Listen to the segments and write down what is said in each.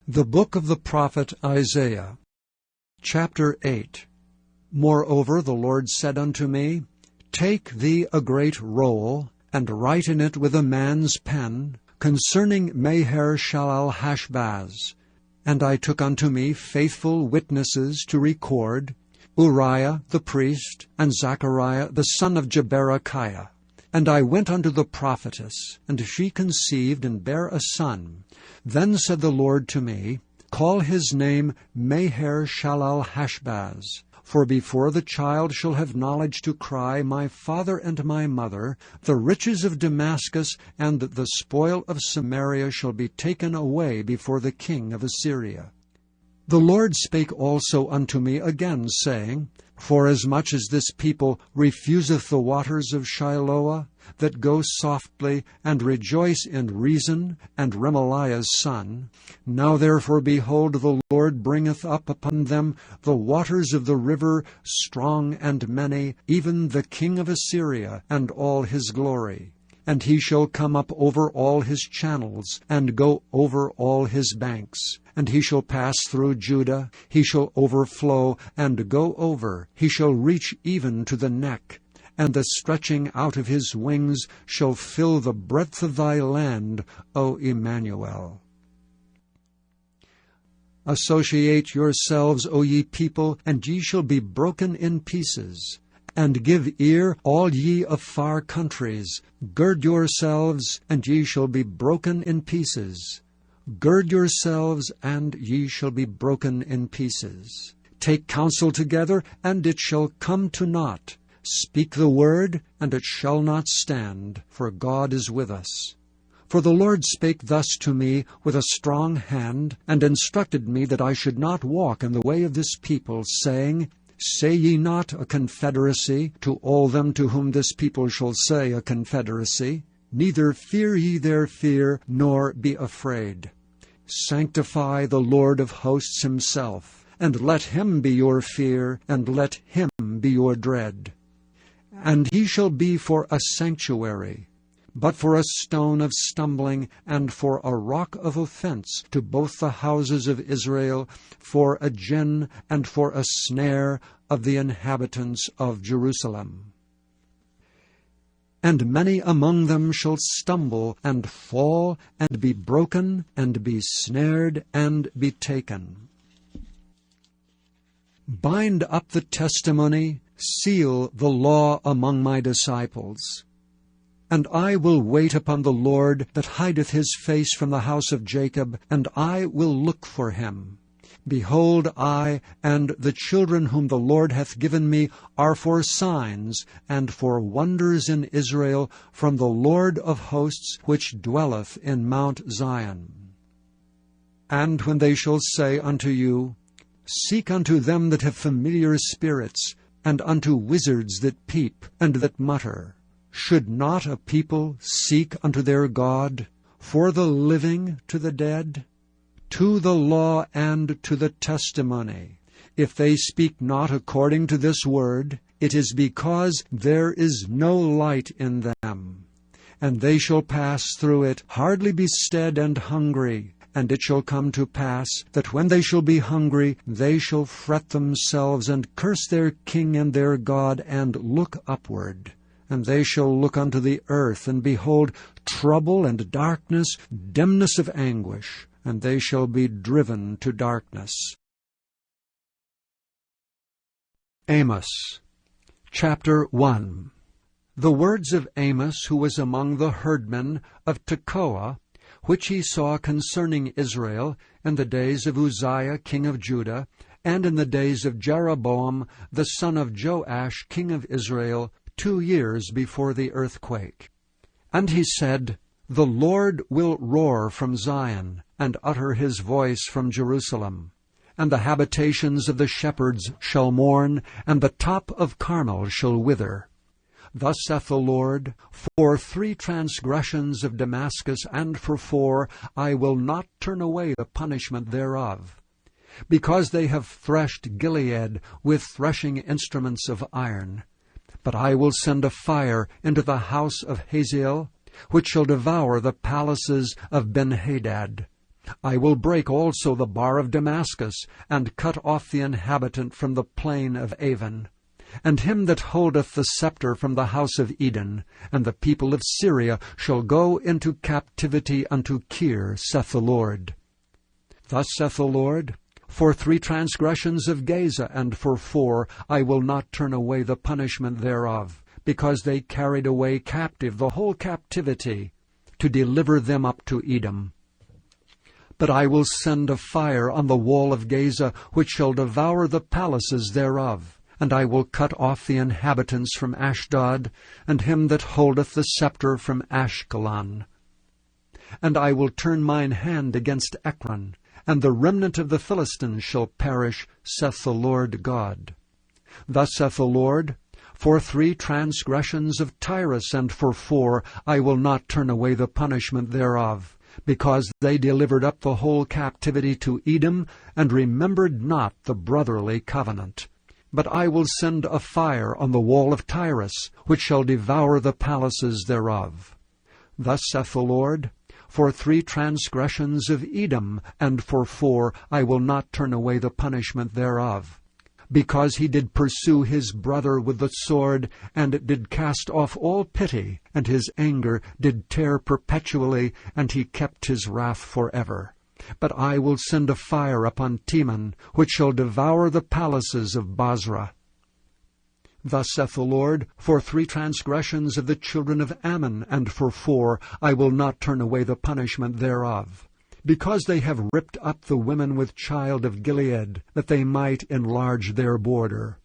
The book of the prophet Isaiah, chapter 8. Moreover the Lord said unto me, Take thee a great roll, and write in it with a man's pen, concerning Maher-shalal-hash-baz. And I took unto me faithful witnesses to record, Uriah the priest, and Zechariah the son of Jeberechiah. And I went unto the prophetess, and she conceived and bare a son. Then said the Lord to me, Call his name Maher-shalal-hash-baz. For before the child shall have knowledge to cry, My father and my mother, the riches of Damascus and the spoil of Samaria shall be taken away before the king of Assyria. The Lord spake also unto me again, saying, Forasmuch as this people refuseth the waters of Shiloah, that go softly, and rejoice in Rezin and Remaliah's son, now therefore, behold, the Lord bringeth up upon them the waters of the river, strong and many, even the king of Assyria, and all his glory. And he shall come up over all his channels, and go over all his banks. And he shall pass through Judah, he shall overflow, and go over, he shall reach even to the neck. And the stretching out of his wings shall fill the breadth of thy land, O Emmanuel. Associate yourselves, O ye people, and ye shall be broken in pieces. And give ear, all ye of far countries. Gird yourselves, and ye shall be broken in pieces. Gird yourselves, and ye shall be broken in pieces. Take counsel together, and it shall come to naught. Speak the word, and it shall not stand, for God is with us. For the Lord spake thus to me with a strong hand, and instructed me that I should not walk in the way of this people, saying, Say ye not a confederacy to all them to whom this people shall say a confederacy, neither fear ye their fear, nor be afraid. Sanctify the Lord of hosts himself, and let him be your fear, and let him be your dread. And he shall be for a sanctuary, but for a stone of stumbling, and for a rock of offense to both the houses of Israel, for a gin and for a snare of the inhabitants of Jerusalem. And many among them shall stumble, and fall, and be broken, and be snared, and be taken. Bind up the testimony, seal the law among my disciples. And I will wait upon the Lord that hideth his face from the house of Jacob, and I will look for him. Behold, I and the children whom the Lord hath given me are for signs and for wonders in Israel from the Lord of hosts, which dwelleth in Mount Zion. And when they shall say unto you, Seek unto them that have familiar spirits, and unto wizards that peep and that mutter, should not a people seek unto their God, for the living to the dead? To the law and to the testimony. If they speak not according to this word, it is because there is no light in them. And they shall pass through it, hardly bestead and hungry. And it shall come to pass, that when they shall be hungry, they shall fret themselves, and curse their king and their God, and look upward. And they shall look unto the earth, and behold trouble and darkness, dimness of anguish, and they shall be driven to darkness. Amos, chapter 1. The words of Amos, who was among the herdmen of Tekoa, which he saw concerning Israel in the days of Uzziah king of Judah, and in the days of Jeroboam the son of Joash king of Israel, 2 years before the earthquake. And he said, The Lord will roar from Zion, and utter his voice from Jerusalem. And the habitations of the shepherds shall mourn, and the top of Carmel shall wither. Thus saith the Lord, For 3 transgressions of Damascus, and for 4, I will not turn away the punishment thereof. Because they have threshed Gilead with threshing instruments of iron. But I will send a fire into the house of Hazael, which shall devour the palaces of Benhadad. I will break also the bar of Damascus, and cut off the inhabitant from the plain of Avon, and him that holdeth the scepter from the house of Eden, and the people of Syria shall go into captivity unto Kir, saith the Lord. Thus saith the Lord, For 3 transgressions of Gaza, and for 4, I will not turn away the punishment thereof, because they carried away captive the whole captivity, to deliver them up to Edom. But I will send a fire on the wall of Gaza, which shall devour the palaces thereof. And I will cut off the inhabitants from Ashdod, and him that holdeth the scepter from Ashkelon. And I will turn mine hand against Ekron, and the remnant of the Philistines shall perish, saith the Lord God. Thus saith the Lord, For 3 transgressions of Tyrus, and for 4, I will not turn away the punishment thereof, because they delivered up the whole captivity to Edom, and remembered not the brotherly covenant. But I will send a fire on the wall of Tyrus, which shall devour the palaces thereof. Thus saith the Lord, For 3 transgressions of Edom, and for 4, I will not turn away the punishment thereof. Because he did pursue his brother with the sword, and did cast off all pity, and his anger did tear perpetually, and he kept his wrath forever. But I will send a fire upon Teman, which shall devour the palaces of Basra. Thus saith the Lord, For 3 transgressions of the children of Ammon, and for 4, I will not turn away the punishment thereof. Because they have ripped up the women with child of Gilead, that they might enlarge their border.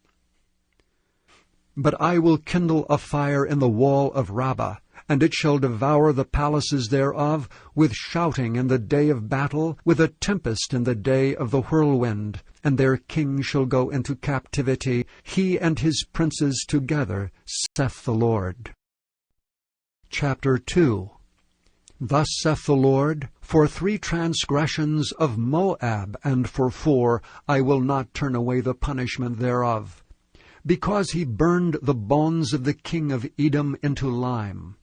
But I will kindle a fire in the wall of Rabbah, and it shall devour the palaces thereof, with shouting in the day of battle, with a tempest in the day of the whirlwind. And their king shall go into captivity, he and his princes together, saith the Lord. Chapter 2. Thus saith the Lord, For 3 transgressions of Moab, and for 4, I will not turn away the punishment thereof. Because he burned the bones of the king of Edom into lime.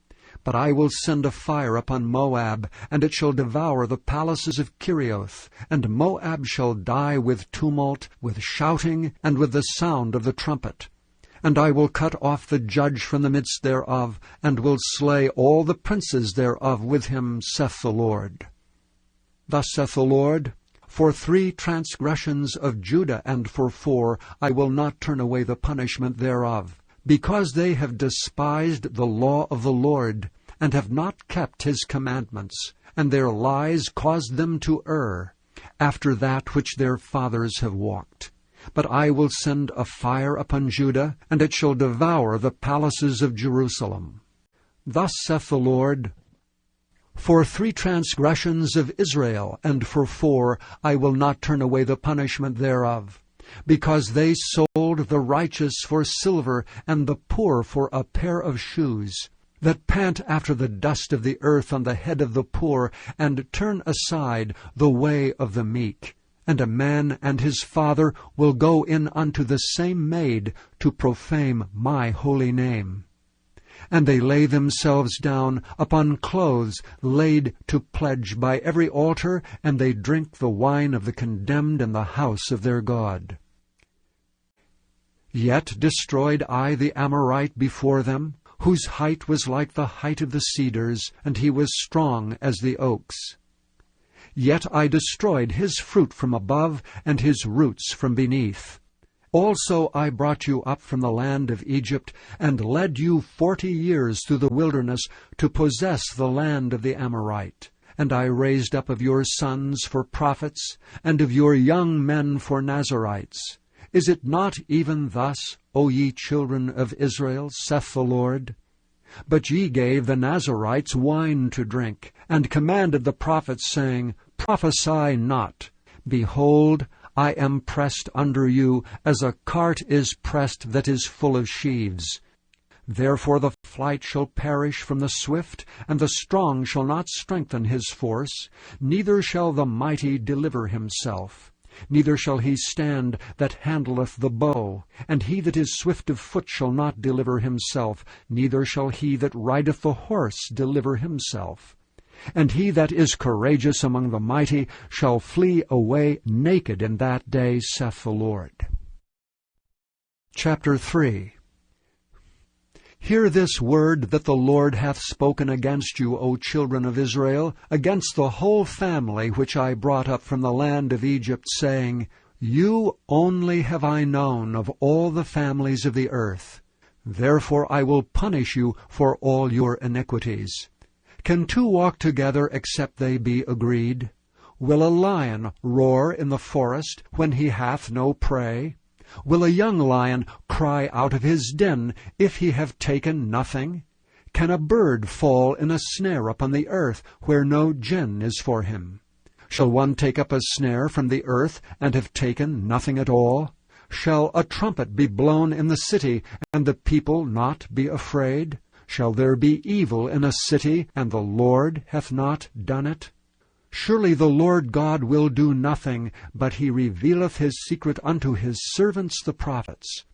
But I will send a fire upon Moab, and it shall devour the palaces of Kerioth, and Moab shall die with tumult, with shouting, and with the sound of the trumpet. And I will cut off the judge from the midst thereof, and will slay all the princes thereof with him, saith the Lord. Thus saith the Lord, For 3 transgressions of Judah, and for 4, I will not turn away the punishment thereof. Because they have despised the law of the Lord, and have not kept his commandments, and their lies caused them to err, after that which their fathers have walked. But I will send a fire upon Judah, and it shall devour the palaces of Jerusalem. Thus saith the Lord, For 3 transgressions of Israel, and for 4, I will not turn away the punishment thereof. Because they sold the righteous for silver, and the poor for a pair of shoes, that pant after the dust of the earth on the head of the poor, and turn aside the way of the meek. And a man and his father will go in unto the same maid, to profane my holy name. And they lay themselves down upon clothes laid to pledge by every altar, and they drink the wine of the condemned in the house of their God. Yet destroyed I the Amorite before them, whose height was like the height of the cedars, and he was strong as the oaks. Yet I destroyed his fruit from above, and his roots from beneath. Also I brought you up from the land of Egypt, and led you 40 years through the wilderness, to possess the land of the Amorite. And I raised up of your sons for prophets, and of your young men for Nazarites. Is it not even thus, O ye children of Israel, saith the Lord? But ye gave the Nazarites wine to drink, and commanded the prophets, saying, Prophesy not. Behold, I am pressed under you, as a cart is pressed that is full of sheaves. Therefore the flight shall perish from the swift, and the strong shall not strengthen his force, neither shall the mighty deliver himself. Neither shall he stand that handleth the bow, and he that is swift of foot shall not deliver himself, neither shall he that rideth the horse deliver himself. And he that is courageous among the mighty shall flee away naked in that day, saith the Lord. Chapter 3. Hear this word that the Lord hath spoken against you, O children of Israel, against the whole family which I brought up from the land of Egypt, saying, You only have I known of all the families of the earth. Therefore I will punish you for all your iniquities. Can two walk together except they be agreed? Will a lion roar in the forest when he hath no prey? Will a young lion cry out of his den if he have taken nothing? Can a bird fall in a snare upon the earth where no gin is for him? Shall one take up a snare from the earth and have taken nothing at all? Shall a trumpet be blown in the city, and the people not be afraid? Shall there be evil in a city, and the Lord hath not done it? Surely the Lord God will do nothing, but he revealeth his secret unto his servants the prophets.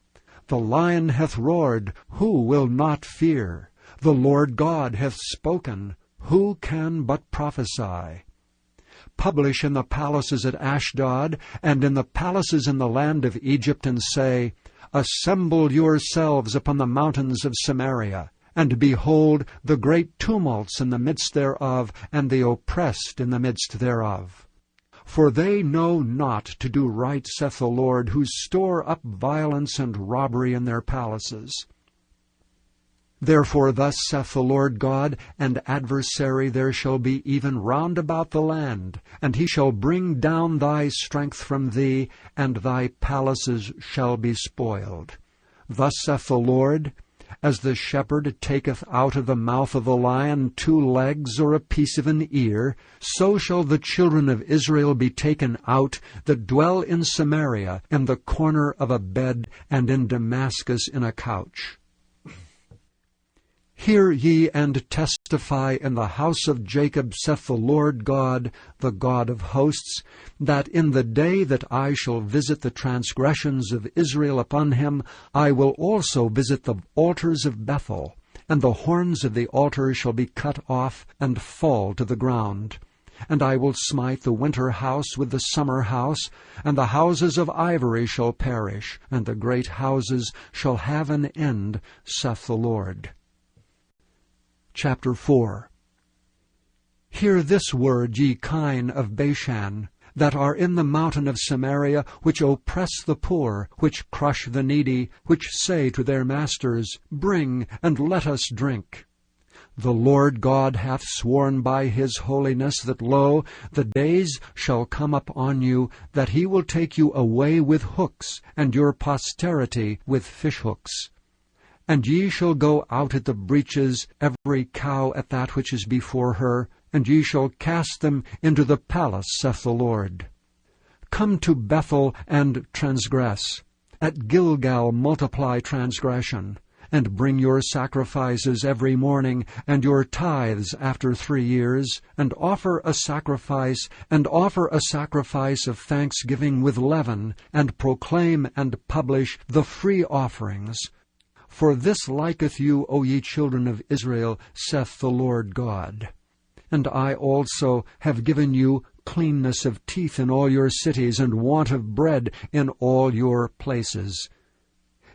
The lion hath roared, who will not fear? The Lord God hath spoken, who can but prophesy? Publish in the palaces at Ashdod, and in the palaces in the land of Egypt, and say, Assemble yourselves upon the mountains of Samaria, and behold the great tumults in the midst thereof, and the oppressed in the midst thereof. For they know not to do right, saith the Lord, who store up violence and robbery in their palaces. Therefore thus saith the Lord God, An adversary there shall be even round about the land, and he shall bring down thy strength from thee, and thy palaces shall be spoiled. Thus saith the Lord, As the shepherd taketh out of the mouth of the lion 2 legs or a piece of an ear, so shall the children of Israel be taken out that dwell in Samaria, in the corner of a bed, and in Damascus in a couch. Hear ye and testify in the house of Jacob, saith the Lord God, the God of hosts, that in the day that I shall visit the transgressions of Israel upon him, I will also visit the altars of Bethel, and the horns of the altar shall be cut off and fall to the ground. And I will smite the winter house with the summer house, and the houses of ivory shall perish, and the great houses shall have an end, saith the Lord. Chapter 4. Hear this word, ye kine of Bashan, that are in the mountain of Samaria, which oppress the poor, which crush the needy, which say to their masters, Bring, and let us drink. The Lord God hath sworn by his holiness that, lo, the days shall come up on you, that he will take you away with hooks, and your posterity with fishhooks. And ye shall go out at the breaches, every cow at that which is before her, and ye shall cast them into the palace, saith the Lord. Come to Bethel and transgress. At Gilgal multiply transgression, and bring your sacrifices every morning, and your tithes after 3 years, and offer a sacrifice of thanksgiving with leaven, and proclaim and publish the free offerings. For this liketh you, O ye children of Israel, saith the Lord God. And I also have given you cleanness of teeth in all your cities, and want of bread in all your places.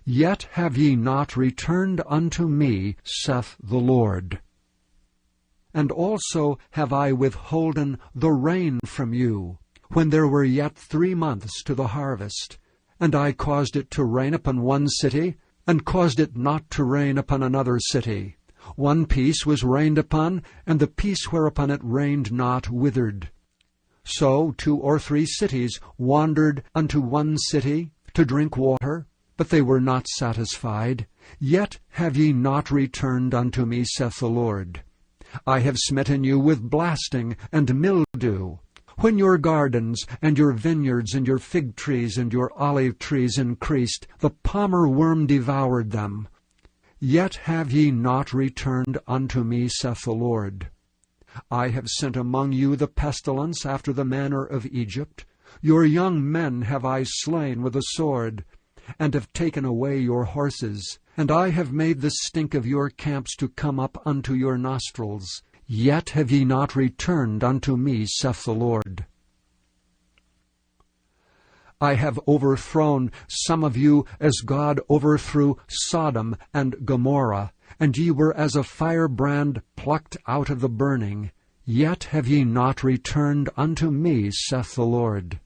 Yet have ye not returned unto me, saith the Lord. And also have I withholden the rain from you, when there were yet 3 months to the harvest. And I caused it to rain upon one city, and caused it not to rain upon another city. One piece was rained upon, and the piece whereupon it rained not withered. So 2 or 3 cities wandered unto one city to drink water, but they were not satisfied. Yet have ye not returned unto me, saith the Lord. I have smitten you with blasting and mildew. When your gardens and your vineyards and your fig trees and your olive trees increased, the palmer worm devoured them. Yet have ye not returned unto me, saith the Lord. I have sent among you the pestilence after the manner of Egypt. Your young men have I slain with a sword, and have taken away your horses. And I have made the stink of your camps to come up unto your nostrils. yet have ye not returned unto me, saith the Lord. I have overthrown some of you as God overthrew Sodom and Gomorrah, and ye were as a firebrand plucked out of the burning. Yet have ye not returned unto me, saith the Lord.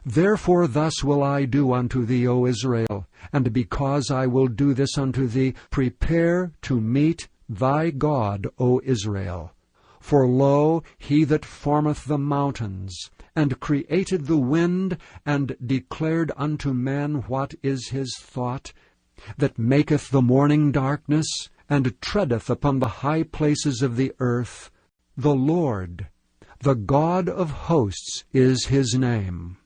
Therefore thus will I do unto thee, O Israel, and because I will do this unto thee, prepare to meet thy God, O Israel. For lo, he that formeth the mountains, and created the wind, and declared unto man what is his thought, that maketh the morning darkness, and treadeth upon the high places of the earth, the Lord, the God of hosts, is his name.